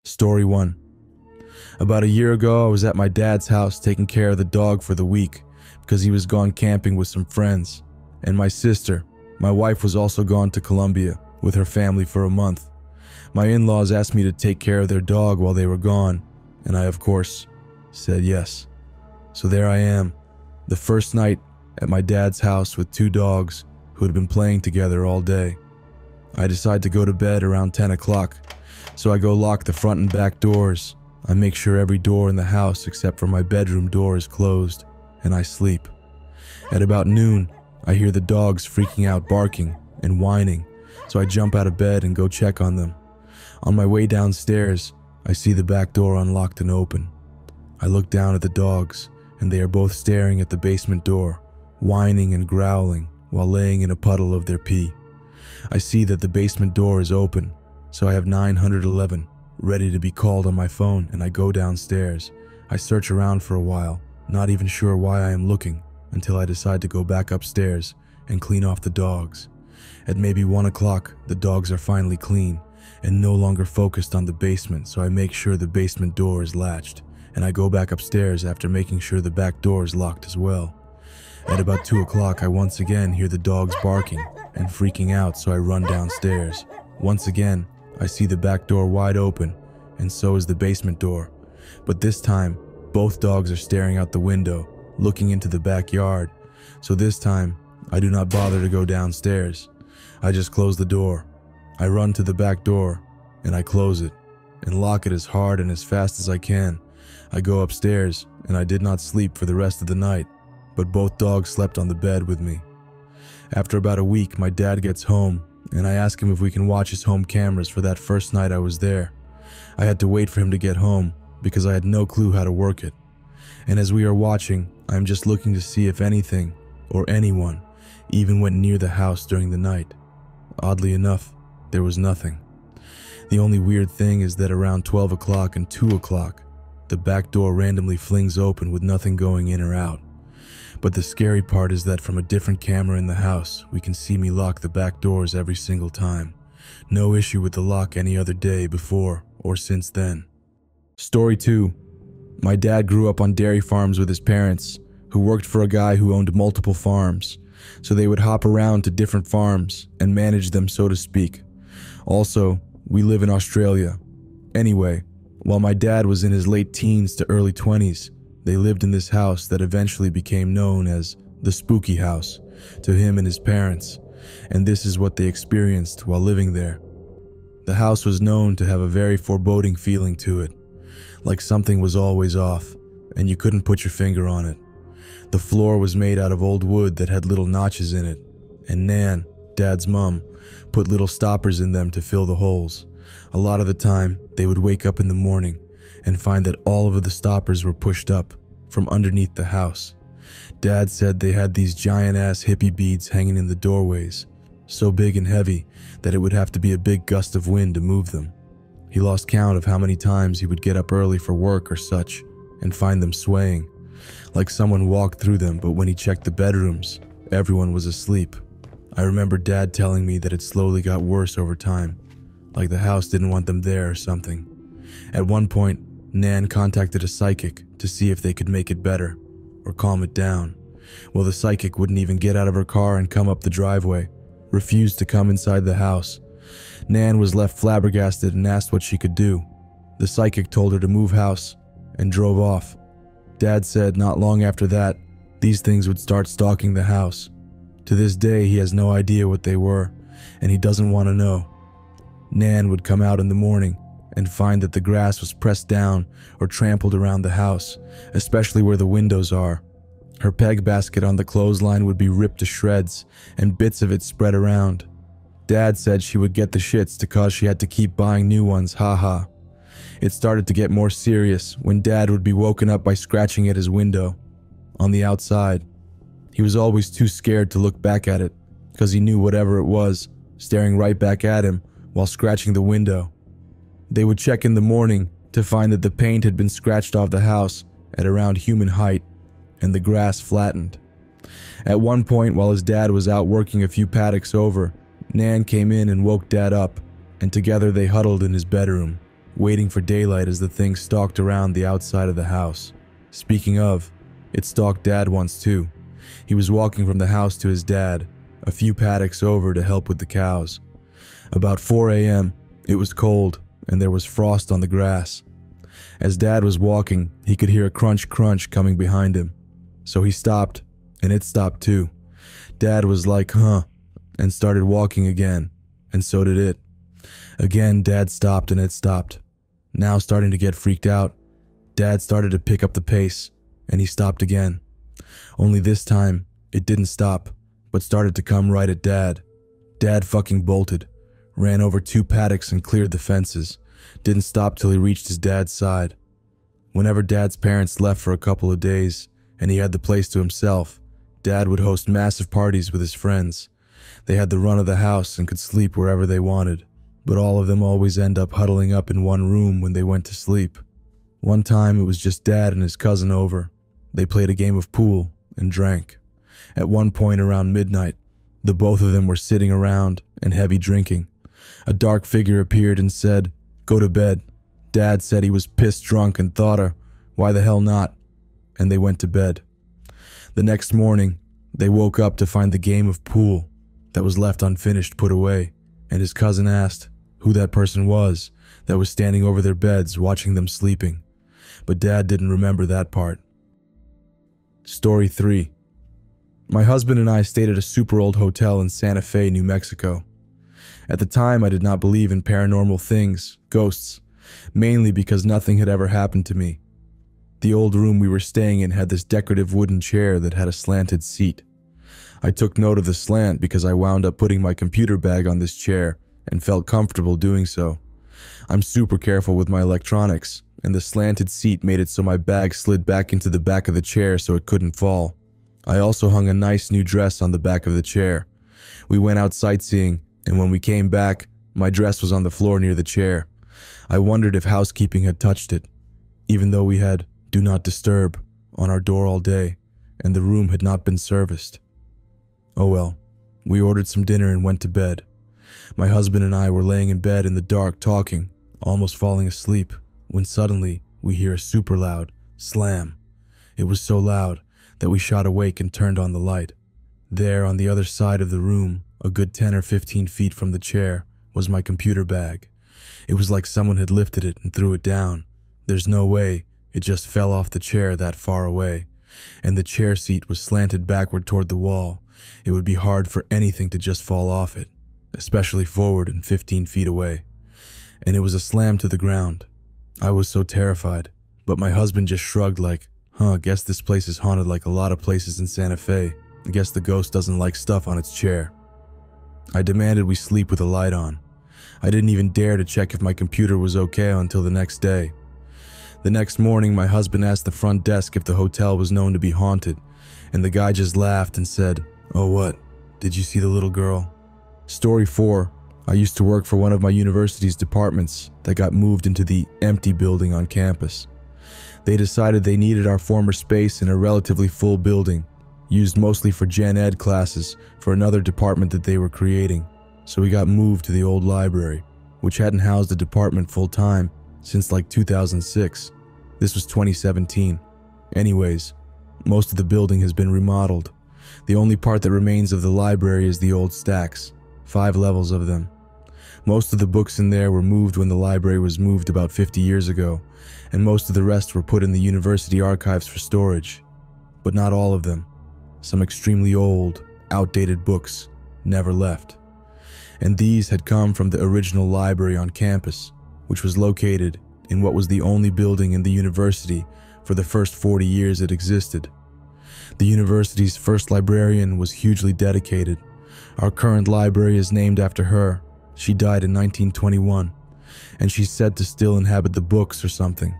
Story 1. About a year ago, I was at my dad's house taking care of the dog for the week because he was gone camping with some friends. And my sister, my wife, was also gone to Colombia with her family for a month. My in-laws asked me to take care of their dog while they were gone, and I, of course, said yes. So there I am, the first night at my dad's house with two dogs who had been playing together all day. I decide to go to bed around 10 o'clock, so I go lock the front and back doors. I make sure every door in the house except for my bedroom door is closed, and I sleep. At about noon, I hear the dogs freaking out, barking and whining, so I jump out of bed and go check on them. On my way downstairs, I see the back door unlocked and open. I look down at the dogs, and they are both staring at the basement door, whining and growling while laying in a puddle of their pee. I see that the basement door is open, so I have 911 ready to be called on my phone, and I go downstairs. I search around for a while, not even sure why I am looking, until I decide to go back upstairs and clean off the dogs. At maybe 1 o'clock, the dogs are finally clean and no longer focused on the basement, so I make sure the basement door is latched, and I go back upstairs after making sure the back door is locked as well. At about 2 o'clock, I once again hear the dogs barking and freaking out, so I run downstairs. Once again, I see the back door wide open, and so is the basement door. But this time, both dogs are staring out the window, looking into the backyard. So this time, I do not bother to go downstairs. I just close the door. I run to the back door, and I close it, and lock it as hard and as fast as I can. I go upstairs, and I did not sleep for the rest of the night, but both dogs slept on the bed with me. After about a week, my dad gets home, and I ask him if we can watch his home cameras for that first night I was there. I had to wait for him to get home because I had no clue how to work it. And as we are watching, I am just looking to see if anything or anyone even went near the house during the night. Oddly enough, there was nothing. The only weird thing is that around 12 o'clock and 2 o'clock, the back door randomly flings open with nothing going in or out. But the scary part is that from a different camera in the house, we can see me lock the back doors every single time. No issue with the lock any other day before or since then. Story 2. My dad grew up on dairy farms with his parents, who worked for a guy who owned multiple farms, so they would hop around to different farms and manage them, so to speak. Also, we live in Australia. Anyway, while my dad was in his late teens to early 20s, they lived in this house that eventually became known as the Spooky House to him and his parents, and this is what they experienced while living there. The house was known to have a very foreboding feeling to it, like something was always off, and you couldn't put your finger on it. The floor was made out of old wood that had little notches in it, and Nan, Dad's mom, put little stoppers in them to fill the holes. A lot of the time, they would wake up in the morning and find that all of the stoppers were pushed up from underneath the house. Dad said they had these giant-ass hippie beads hanging in the doorways, so big and heavy that it would have to be a big gust of wind to move them. He lost count of how many times he would get up early for work or such and find them swaying, like someone walked through them, but when he checked the bedrooms, everyone was asleep. I remember Dad telling me that it slowly got worse over time, like the house didn't want them there or something. At one point, Nan contacted a psychic to see if they could make it better or calm it down. Well, the psychic wouldn't even get out of her car and come up the driveway, refused to come inside the house. Nan was left flabbergasted and asked what she could do. The psychic told her to move house and drove off. Dad said not long after that, these things would start stalking the house. To this day, he has no idea what they were, and he doesn't want to know. Nan would come out in the morning and find that the grass was pressed down or trampled around the house, especially where the windows are. Her peg basket on the clothesline would be ripped to shreds and bits of it spread around. Dad said she would get the shits because she had to keep buying new ones, haha. It started to get more serious when Dad would be woken up by scratching at his window on the outside. He was always too scared to look back at it because he knew whatever it was staring right back at him while scratching the window. They would check in the morning to find that the paint had been scratched off the house at around human height and the grass flattened. At one point, while his dad was out working a few paddocks over, Nan came in and woke Dad up, and together they huddled in his bedroom, waiting for daylight as the thing stalked around the outside of the house. Speaking of, it stalked Dad once too. He was walking from the house to his dad, a few paddocks over to help with the cows. About 4 a.m., it was cold and there was frost on the grass. As Dad was walking, he could hear a crunch coming behind him. So he stopped, and it stopped too. Dad was like, huh, and started walking again, and so did it. Again, Dad stopped and it stopped. Now starting to get freaked out, Dad started to pick up the pace, and he stopped again. Only this time, it didn't stop, but started to come right at Dad. Dad fucking bolted, ran over 2 paddocks and cleared the fences. Didn't stop till he reached his dad's side. Whenever Dad's parents left for a couple of days, and he had the place to himself, Dad would host massive parties with his friends. They had the run of the house and could sleep wherever they wanted, but all of them always end up huddling up in one room when they went to sleep. One time it was just Dad and his cousin over. They played a game of pool and drank. At one point around midnight, the both of them were sitting around and heavy drinking. A dark figure appeared and said, "Go to bed." Dad said he was pissed drunk and thought, why the hell not? And they went to bed. The next morning, they woke up to find the game of pool that was left unfinished put away, and his cousin asked who that person was that was standing over their beds watching them sleeping. But Dad didn't remember that part. Story 3. My husband and I stayed at a super old hotel in Santa Fe, New Mexico. At the time, I did not believe in paranormal things, ghosts, mainly because nothing had ever happened to me. The old room we were staying in had this decorative wooden chair that had a slanted seat. I took note of the slant because I wound up putting my computer bag on this chair and felt comfortable doing so. I'm super careful with my electronics, and the slanted seat made it so my bag slid back into the back of the chair so it couldn't fall. I also hung a nice new dress on the back of the chair. We went out sightseeing, and when we came back, my dress was on the floor near the chair. I wondered if housekeeping had touched it, even though we had "Do Not Disturb" on our door all day, and the room had not been serviced. Oh well, we ordered some dinner and went to bed. My husband and I were laying in bed in the dark talking, almost falling asleep, when suddenly we hear a super loud slam. It was so loud that we shot awake and turned on the light. There, on the other side of the room, a good 10 or 15 feet from the chair, was my computer bag. It was like someone had lifted it and threw it down. There's no way it just fell off the chair that far away. And the chair seat was slanted backward toward the wall. It would be hard for anything to just fall off it, especially forward and 15 feet away. And it was a slam to the ground. I was so terrified, but my husband just shrugged like, guess this place is haunted like a lot of places in Santa Fe. I guess the ghost doesn't like stuff on its chair. I demanded we sleep with a light on. I didn't even dare to check if my computer was okay until the next day. The next morning, my husband asked the front desk if the hotel was known to be haunted, and the guy just laughed and said, "Oh what? Did you see the little girl?" Story 4. I used to work for one of my university's departments that got moved into the empty building on campus. They decided they needed our former space in a relatively full building, used mostly for gen ed classes for another department that they were creating. So we got moved to the old library, which hadn't housed the department full time since like 2006. This was 2017. Anyways, most of the building has been remodeled. The only part that remains of the library is the old stacks, 5 levels of them. Most of the books in there were moved when the library was moved about 50 years ago, and most of the rest were put in the university archives for storage. But not all of them. Some extremely old, outdated books never left. And these had come from the original library on campus, which was located in what was the only building in the university for the first 40 years it existed. The university's first librarian was hugely dedicated. Our current library is named after her. She died in 1921, and she's said to still inhabit the books or something.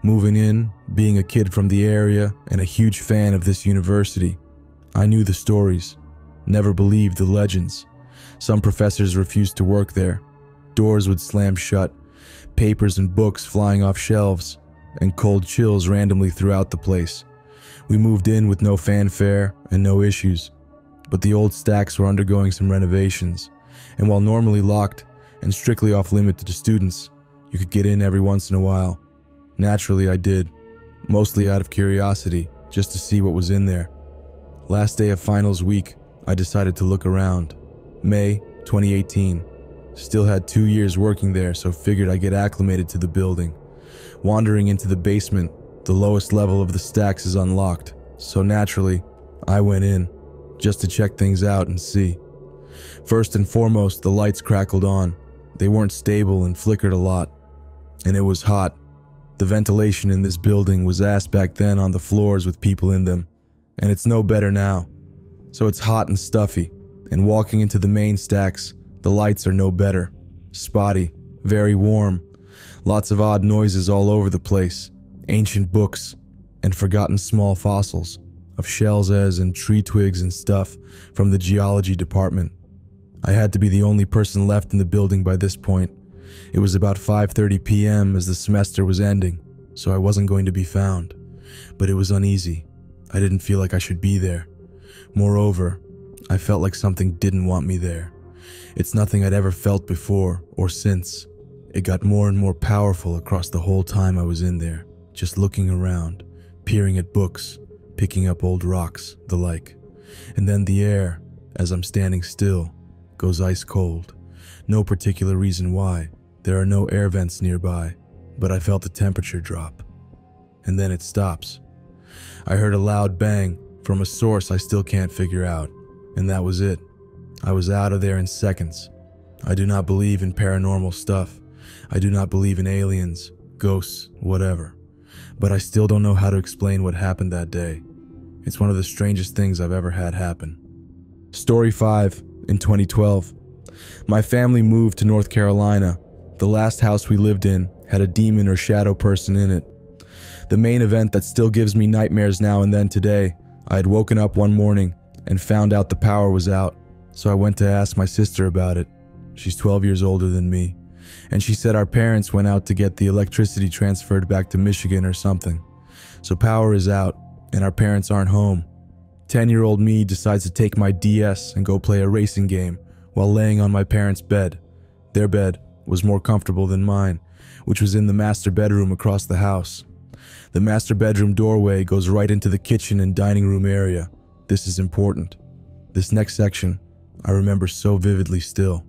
Moving in, being a kid from the area, and a huge fan of this university, I knew the stories, never believed the legends. Some professors refused to work there. Doors would slam shut, papers and books flying off shelves, and cold chills randomly throughout the place. We moved in with no fanfare and no issues, but the old stacks were undergoing some renovations, and while normally locked and strictly off limit to students, You could get in every once in a while. Naturally, I did, mostly out of curiosity, just to see what was in there. Last day of finals week, I decided to look around. May 2018. Still had 2 years working there, so figured I'd get acclimated to the building. Wandering into the basement, the lowest level of the stacks is unlocked, so naturally, I went in, just to check things out and see. First and foremost, the lights crackled on. They weren't stable and flickered a lot. And it was hot. The ventilation in this building was ass back then on the floors with people in them, and it's no better now. So it's hot and stuffy, and walking into the main stacks, the lights are no better. Spotty, very warm, lots of odd noises all over the place, ancient books, and forgotten small fossils of shells and tree twigs and stuff from the geology department. I had to be the only person left in the building by this point. It was about 5:30 p.m. as the semester was ending, so I wasn't going to be found. But it was uneasy. I didn't feel like I should be there. Moreover, I felt like something didn't want me there. It's nothing I'd ever felt before or since. It got more and more powerful across the whole time I was in there, just looking around, peering at books, picking up old rocks, the like. And then the air, as I'm standing still, goes ice cold. No particular reason why. There are no air vents nearby, but I felt the temperature drop. And then it stops. I heard a loud bang from a source I still can't figure out, and that was it. I was out of there in seconds. I do not believe in paranormal stuff. I do not believe in aliens, ghosts, whatever. But I still don't know how to explain what happened that day. It's one of the strangest things I've ever had happen. Story 5, in 2012. My family moved to North Carolina. The last house we lived in had a demon or shadow person in it. The main event that still gives me nightmares now and then today, I had woken up one morning and found out the power was out, so I went to ask my sister about it. She's 12 years older than me, and she said our parents went out to get the electricity transferred back to Michigan or something. So power is out, and our parents aren't home. 10-year-old me decides to take my DS and go play a racing game while laying on my parents' bed. Their bed was more comfortable than mine, which was in the master bedroom across the house. The master bedroom doorway goes right into the kitchen and dining room area. This is important. This next section, I remember so vividly still.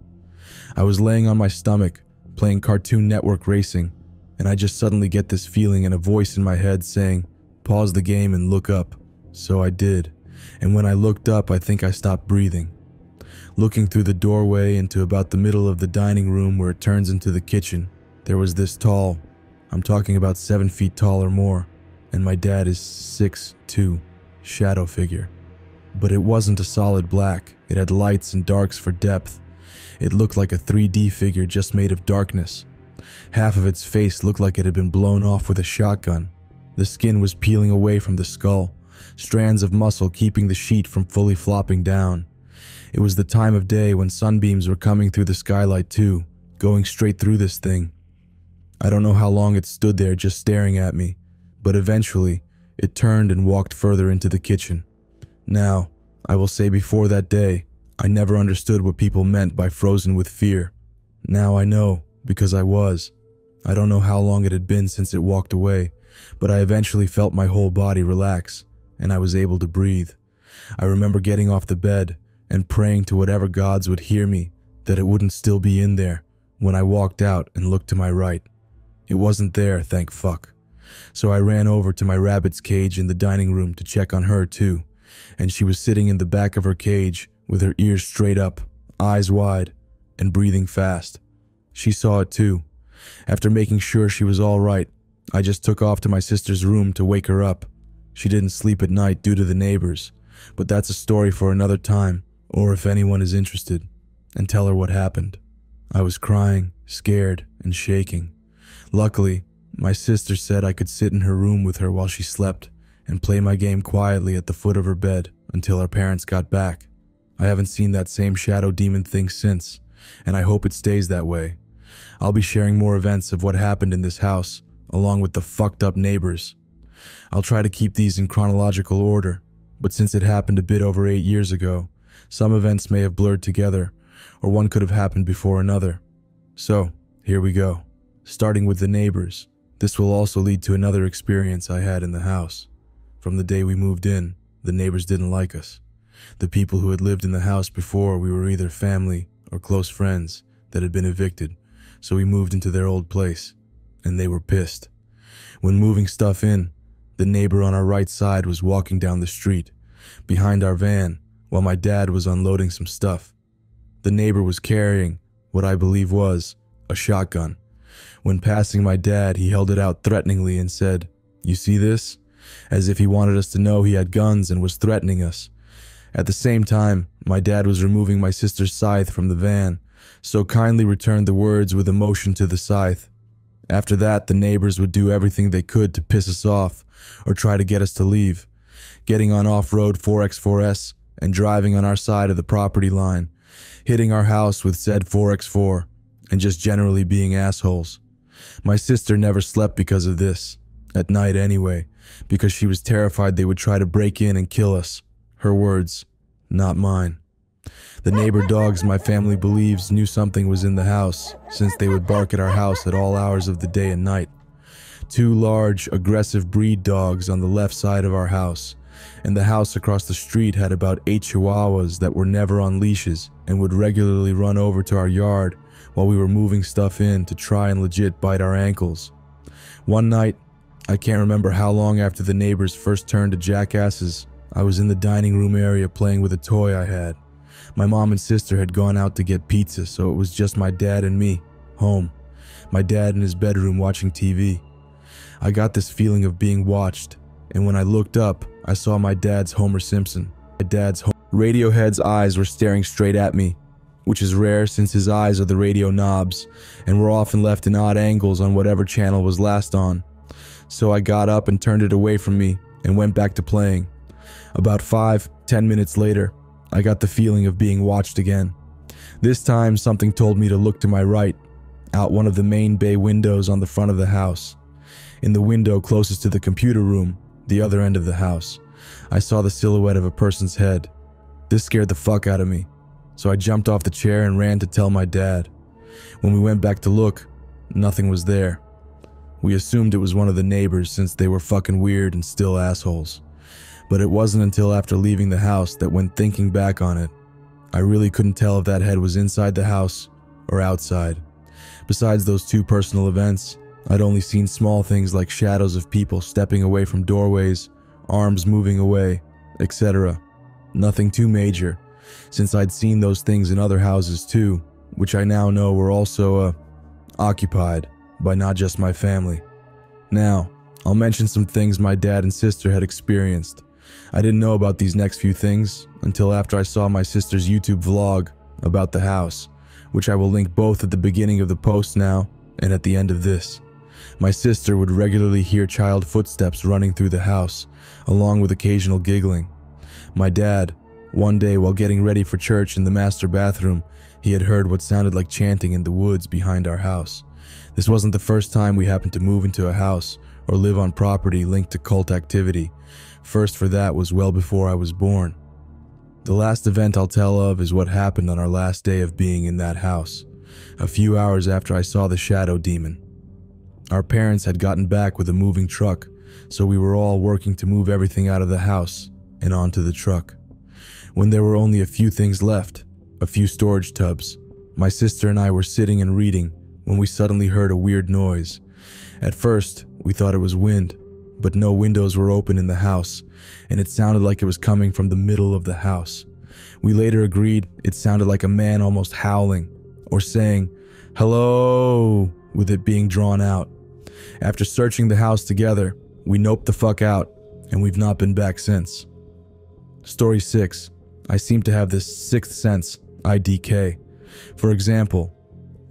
I was laying on my stomach, playing Cartoon Network racing, and I just suddenly get this feeling and a voice in my head saying, "Pause the game and look up." So I did, and when I looked up, I think I stopped breathing. Looking through the doorway into about the middle of the dining room where it turns into the kitchen, there was this tall, I'm talking about 7 feet tall or more, and my dad is 6'2", shadow figure. But it wasn't a solid black, it had lights and darks for depth. It looked like a 3D figure just made of darkness. Half of its face looked like it had been blown off with a shotgun. The skin was peeling away from the skull, strands of muscle keeping the sheet from fully flopping down. It was the time of day when sunbeams were coming through the skylight too, going straight through this thing. I don't know how long it stood there just staring at me, but eventually it turned and walked further into the kitchen. Now, I will say before that day, I never understood what people meant by frozen with fear. Now I know, because I was. I don't know how long it had been since it walked away, but I eventually felt my whole body relax, and I was able to breathe. I remember getting off the bed and praying to whatever gods would hear me that it wouldn't still be in there when I walked out and looked to my right. It wasn't there, thank fuck. So I ran over to my rabbit's cage in the dining room to check on her too, and she was sitting in the back of her cage with her ears straight up, eyes wide, and breathing fast. She saw it too. After making sure she was all right, I just took off to my sister's room to wake her up. She didn't sleep at night due to the neighbors, but that's a story for another time, or if anyone is interested, and tell her what happened. I was crying, scared, and shaking. Luckily, my sister said I could sit in her room with her while she slept and play my game quietly at the foot of her bed until our parents got back. I haven't seen that same shadow demon thing since, and I hope it stays that way. I'll be sharing more events of what happened in this house, along with the fucked up neighbors. I'll try to keep these in chronological order, but since it happened a bit over 8 years ago, some events may have blurred together, or one could have happened before another. So, here we go. starting with the neighbors. This will also lead to another experience I had in the house. From the day we moved in, the neighbors didn't like us. The people who had lived in the house before we were either family or close friends that had been evicted, so we moved into their old place, and they were pissed. When moving stuff in, the neighbor on our right side was walking down the street, behind our van, while my dad was unloading some stuff. The neighbor was carrying what I believe was a shotgun. When passing my dad, he held it out threateningly and said, "You see this?" as if he wanted us to know he had guns and was threatening us. At the same time, my dad was removing my sister's scythe from the van, so kindly returned the words with a motion to the scythe. After that, the neighbors would do everything they could to piss us off or try to get us to leave, getting on off-road 4x4S and driving on our side of the property line, hitting our house with said 4x4, and just generally being assholes. My sister never slept because of this, at night anyway, because she was terrified they would try to break in and kill us. Her words, not mine. The neighbor dogs my family believes knew something was in the house, since they would bark at our house at all hours of the day and night. 2 large, aggressive breed dogs on the left side of our house, and the house across the street had about 8 chihuahuas that were never on leashes and would regularly run over to our yard while we were moving stuff in to try and legit bite our ankles. One night, I can't remember how long after the neighbors first turned to jackasses, I was in the dining room area playing with a toy I had. My mom and sister had gone out to get pizza, so it was just my dad and me, home. My dad in his bedroom watching TV. I got this feeling of being watched, and when I looked up, I saw my dad's Homer Simpson. Radiohead's eyes were staring straight at me, which is rare since his eyes are the radio knobs, and were often left in odd angles on whatever channel was last on. So I got up and turned it away from me and went back to playing. About 5-10 minutes later, I got the feeling of being watched again. This time, something told me to look to my right, out one of the main bay windows on the front of the house. In the window closest to the computer room, the other end of the house, I saw the silhouette of a person's head. This scared the fuck out of me, so I jumped off the chair and ran to tell my dad. When we went back to look, nothing was there. We assumed it was one of the neighbors since they were fucking weird and still assholes. But it wasn't until after leaving the house that when thinking back on it, I really couldn't tell if that head was inside the house or outside. Besides those 2 personal events, I'd only seen small things like shadows of people stepping away from doorways, arms moving away, etc. Nothing too major, since I'd seen those things in other houses too, which I now know were also, occupied by not just my family. Now, I'll mention some things my dad and sister had experienced. I didn't know about these next few things until after I saw my sister's YouTube vlog about the house, which I will link both at the beginning of the post now and at the end of this. My sister would regularly hear child footsteps running through the house, along with occasional giggling. My dad, one day while getting ready for church in the master bathroom, he had heard what sounded like chanting in the woods behind our house. This wasn't the first time we happened to move into a house or live on property linked to cult activity. First for that was well before I was born. The last event I'll tell of is what happened on our last day of being in that house, a few hours after I saw the shadow demon. Our parents had gotten back with a moving truck, so we were all working to move everything out of the house and onto the truck. When there were only a few things left, a few storage tubs, my sister and I were sitting and reading when we suddenly heard a weird noise. At first, we thought it was wind, but no windows were open in the house, and it sounded like it was coming from the middle of the house. We later agreed it sounded like a man almost howling, or saying, "Hello," with it being drawn out. After searching the house together, we noped the fuck out, and we've not been back since. Story 6. I seem to have this sixth sense, IDK. For example,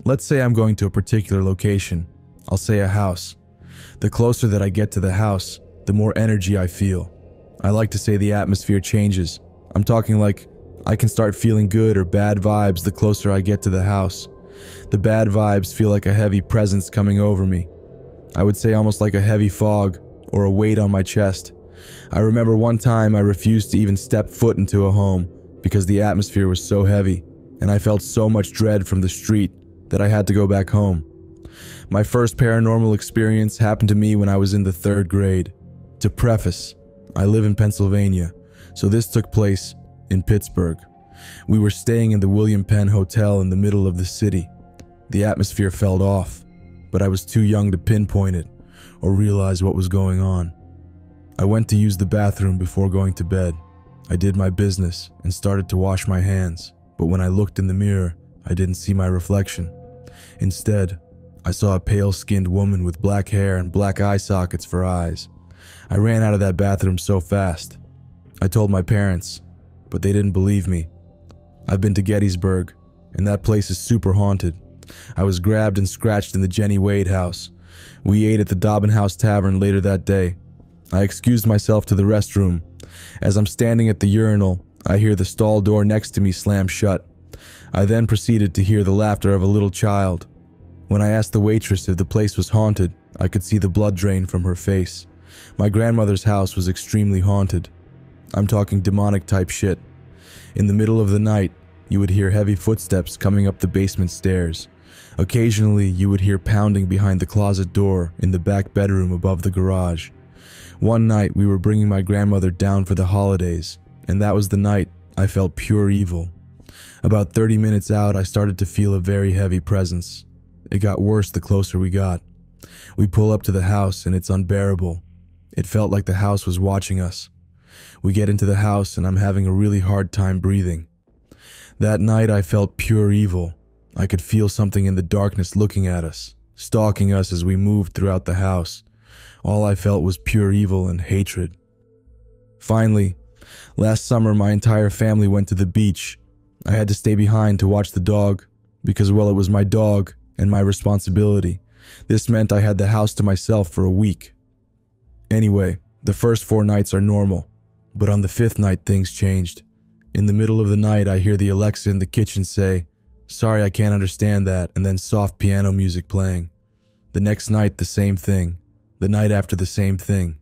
let's say I'm going to a particular location. I'll say a house. The closer that I get to the house, the more energy I feel. I like to say the atmosphere changes. I'm talking like I can start feeling good or bad vibes the closer I get to the house. The bad vibes feel like a heavy presence coming over me. I would say almost like a heavy fog or a weight on my chest. I remember one time I refused to even step foot into a home because the atmosphere was so heavy, and I felt so much dread from the street that I had to go back home. My first paranormal experience happened to me when I was in the 3rd grade. To preface, I live in Pennsylvania, so this took place in Pittsburgh. We were staying in the William Penn Hotel in the middle of the city. The atmosphere felt off, but I was too young to pinpoint it or realize what was going on. I went to use the bathroom before going to bed. I did my business and started to wash my hands, but when I looked in the mirror, I didn't see my reflection. Instead, I saw a pale-skinned woman with black hair and black eye sockets for eyes. I ran out of that bathroom so fast. I told my parents, but they didn't believe me. I've been to Gettysburg, and that place is super haunted. I was grabbed and scratched in the Jenny Wade house. We ate at the Dobbin House Tavern later that day. I excused myself to the restroom. As I'm standing at the urinal, I hear the stall door next to me slam shut. I then proceeded to hear the laughter of a little child. When I asked the waitress if the place was haunted, I could see the blood drain from her face. My grandmother's house was extremely haunted. I'm talking demonic type shit. In the middle of the night, you would hear heavy footsteps coming up the basement stairs. Occasionally, you would hear pounding behind the closet door in the back bedroom above the garage. One night, we were bringing my grandmother down for the holidays, and that was the night I felt pure evil. About 30 minutes out, I started to feel a very heavy presence. It got worse the closer we got. We pull up to the house, and it's unbearable. It felt like the house was watching us. We get into the house, and I'm having a really hard time breathing. That night, I felt pure evil. I could feel something in the darkness looking at us, stalking us as we moved throughout the house. All I felt was pure evil and hatred. Finally, last summer my entire family went to the beach. I had to stay behind to watch the dog because, well, it was my dog and my responsibility. This meant I had the house to myself for a week. Anyway, the first 4 nights are normal, but on the 5th night things changed. In the middle of the night I hear the Alexa in the kitchen say, "Sorry, I can't understand that," and then soft piano music playing. The next night the same thing. The night after the same thing.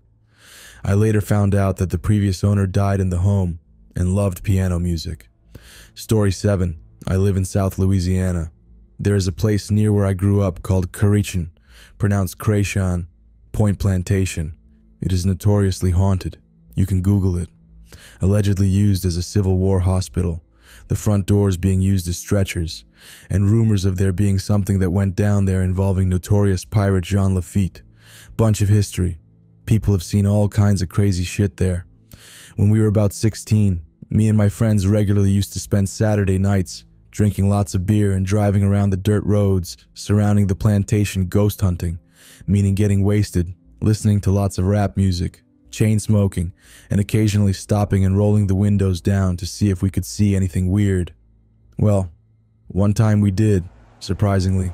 I later found out that the previous owner died in the home and loved piano music. Story 7. I live in South Louisiana. There is a place near where I grew up called Carichan, pronounced Creation, Point Plantation. It is notoriously haunted. You can Google it. Allegedly used as a Civil War hospital, the front doors being used as stretchers, and rumors of there being something that went down there involving notorious pirate Jean Lafitte. Bunch of history. People have seen all kinds of crazy shit there. When we were about 16, me and my friends regularly used to spend Saturday nights drinking lots of beer and driving around the dirt roads surrounding the plantation ghost hunting, meaning getting wasted, listening to lots of rap music, chain smoking, and occasionally stopping and rolling the windows down to see if we could see anything weird. Well, one time we did, surprisingly.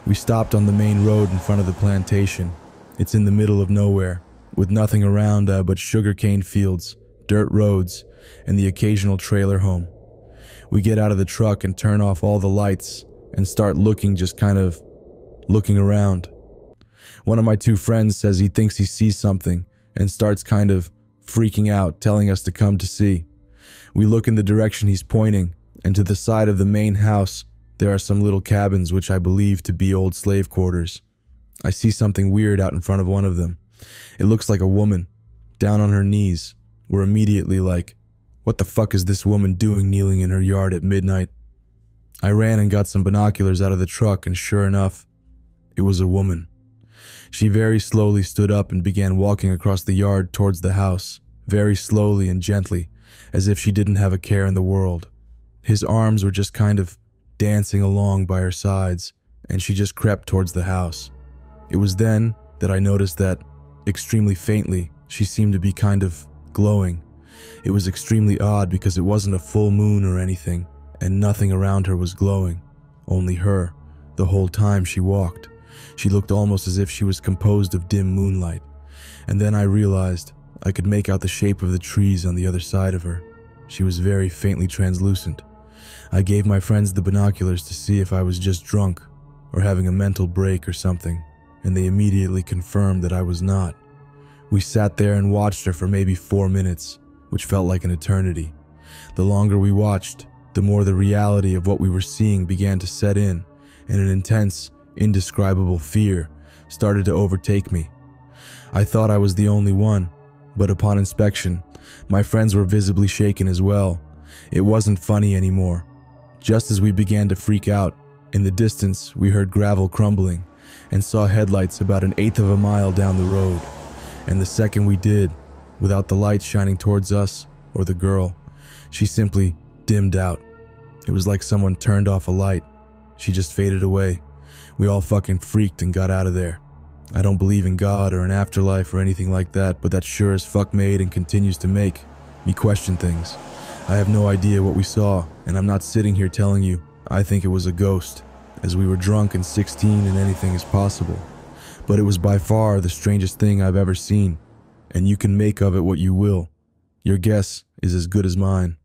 We stopped on the main road in front of the plantation. It's in the middle of nowhere, with nothing around but sugarcane fields, dirt roads, and the occasional trailer home. We get out of the truck and turn off all the lights and start looking around. One of my 2 friends says he thinks he sees something and starts kind of freaking out, telling us to come to see. We look in the direction he's pointing, and to the side of the main house, there are some little cabins which I believe to be old slave quarters. I see something weird out in front of one of them. It looks like a woman, down on her knees. We're immediately like, what the fuck is this woman doing kneeling in her yard at midnight? I ran and got some binoculars out of the truck, and sure enough, it was a woman. She very slowly stood up and began walking across the yard towards the house, very slowly and gently, as if she didn't have a care in the world. His arms were just kind of dancing along by her sides, and she just crept towards the house. It was then that I noticed that, extremely faintly, she seemed to be kind of glowing. It was extremely odd because it wasn't a full moon or anything, and nothing around her was glowing. Only her, the whole time she walked. She looked almost as if she was composed of dim moonlight. And then I realized I could make out the shape of the trees on the other side of her. She was very faintly translucent. I gave my friends the binoculars to see if I was just drunk or having a mental break or something, and they immediately confirmed that I was not. We sat there and watched her for maybe 4 minutes, which felt like an eternity. The longer we watched, the more the reality of what we were seeing began to set in, and an intense Indescribable fear started to overtake me. I thought I was the only one, but upon inspection, my friends were visibly shaken as well. It wasn't funny anymore. Just as we began to freak out, in the distance we heard gravel crumbling and saw headlights about an eighth of a mile down the road. And the second we did, without the light shining towards us or the girl, she simply dimmed out. It was like someone turned off a light. She just faded away. We all fucking freaked and got out of there. I don't believe in God or an afterlife or anything like that, but that sure as fuck made and continues to make me question things. I have no idea what we saw, and I'm not sitting here telling you I think it was a ghost, as we were drunk and 16 and anything is possible. But it was by far the strangest thing I've ever seen, and you can make of it what you will. Your guess is as good as mine.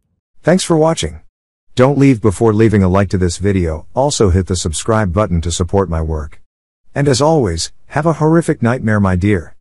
Thanks for watching. Don't leave before leaving a like to this video. Also hit the subscribe button to support my work. And as always, have a horrific nightmare, my dear.